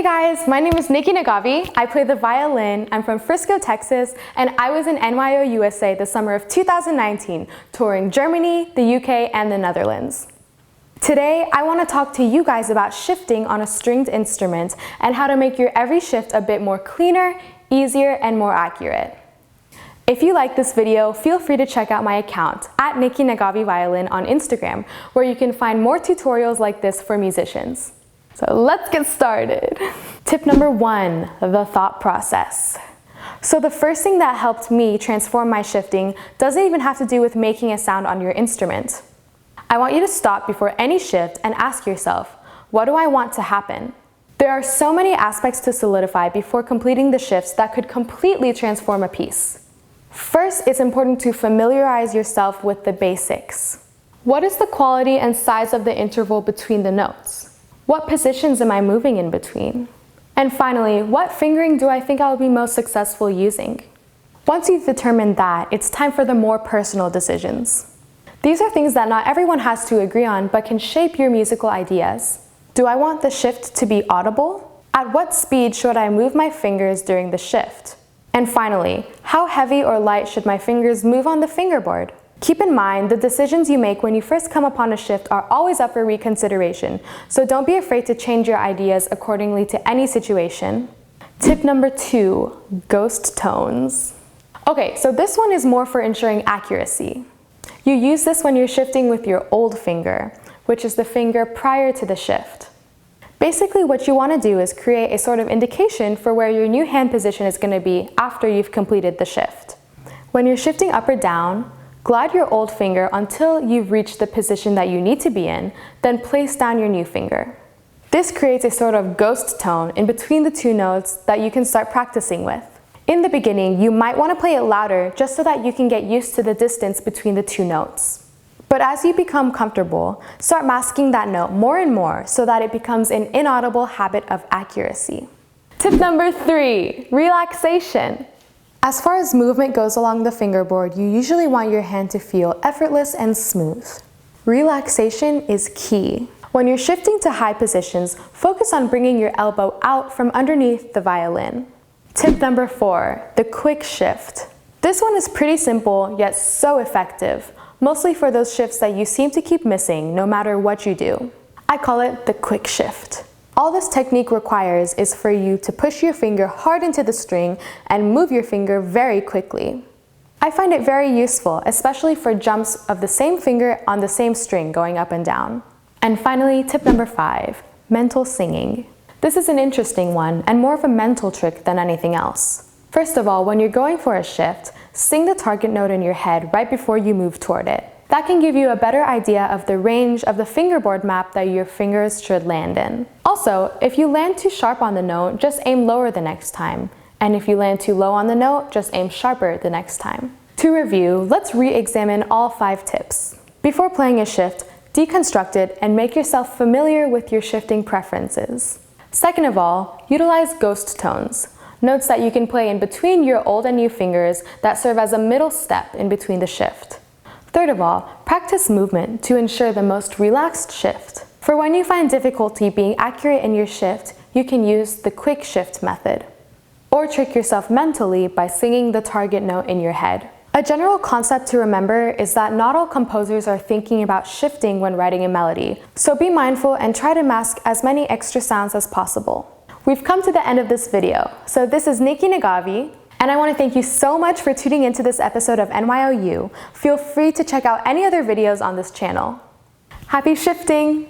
Hey guys, my name is Nikki Naghavi. I play the violin. I'm from Frisco, Texas, and I was in NYO-USA the summer of 2019, touring Germany, the UK, and the Netherlands. Today, I want to talk to you guys about shifting on a stringed instrument and how to make your every shift a bit more cleaner, easier, and more accurate. If you like this video, feel free to check out my account at Nikki Naghavi Violin on Instagram, where you can find more tutorials like this for musicians. So let's get started. Tip number 1, the thought process. So the first thing that helped me transform my shifting doesn't even have to do with making a sound on your instrument. I want you to stop before any shift and ask yourself, what do I want to happen? There are so many aspects to solidify before completing the shifts that could completely transform a piece. First, it's important to familiarize yourself with the basics. What is the quality and size of the interval between the notes? What positions am I moving in between? And finally, what fingering do I think I'll be most successful using? Once you've determined that, it's time for the more personal decisions. These are things that not everyone has to agree on, but can shape your musical ideas. Do I want the shift to be audible? At what speed should I move my fingers during the shift? And finally, how heavy or light should my fingers move on the fingerboard? Keep in mind, the decisions you make when you first come upon a shift are always up for reconsideration, so don't be afraid to change your ideas accordingly to any situation. Tip number 2, ghost tones. Okay, so this one is more for ensuring accuracy. You use this when you're shifting with your old finger, which is the finger prior to the shift. Basically, what you want to do is create a sort of indication for where your new hand position is going to be after you've completed the shift. When you're shifting up or down, glide your old finger until you've reached the position that you need to be in, then place down your new finger. This creates a sort of ghost tone in between the two notes that you can start practicing with. In the beginning, you might want to play it louder just so that you can get used to the distance between the two notes. But as you become comfortable, start masking that note more and more so that it becomes an inaudible habit of accuracy. Tip number 3, relaxation. As far as movement goes along the fingerboard, you usually want your hand to feel effortless and smooth. Relaxation is key. When you're shifting to high positions, focus on bringing your elbow out from underneath the violin. Tip number 4, the quick shift. This one is pretty simple, yet so effective, mostly for those shifts that you seem to keep missing no matter what you do. I call it the quick shift. All this technique requires is for you to push your finger hard into the string and move your finger very quickly. I find it very useful, especially for jumps of the same finger on the same string going up and down. And finally, tip number 5, mental singing. This is an interesting one and more of a mental trick than anything else. First of all, when you're going for a shift, sing the target note in your head right before you move toward it. That can give you a better idea of the range of the fingerboard map that your fingers should land in. Also, if you land too sharp on the note, just aim lower the next time. And if you land too low on the note, just aim sharper the next time. To review, let's re-examine all 5 tips. Before playing a shift, deconstruct it and make yourself familiar with your shifting preferences. Second of all, utilize ghost tones, notes that you can play in between your old and new fingers that serve as a middle step in between the shift. Third of all, practice movement to ensure the most relaxed shift. For when you find difficulty being accurate in your shift, you can use the quick shift method. Or trick yourself mentally by singing the target note in your head. A general concept to remember is that not all composers are thinking about shifting when writing a melody, so be mindful and try to mask as many extra sounds as possible. We've come to the end of this video, so this is Nikki Naghavi, and I want to thank you so much for tuning into this episode of NYO-U. Feel free to check out any other videos on this channel. Happy shifting!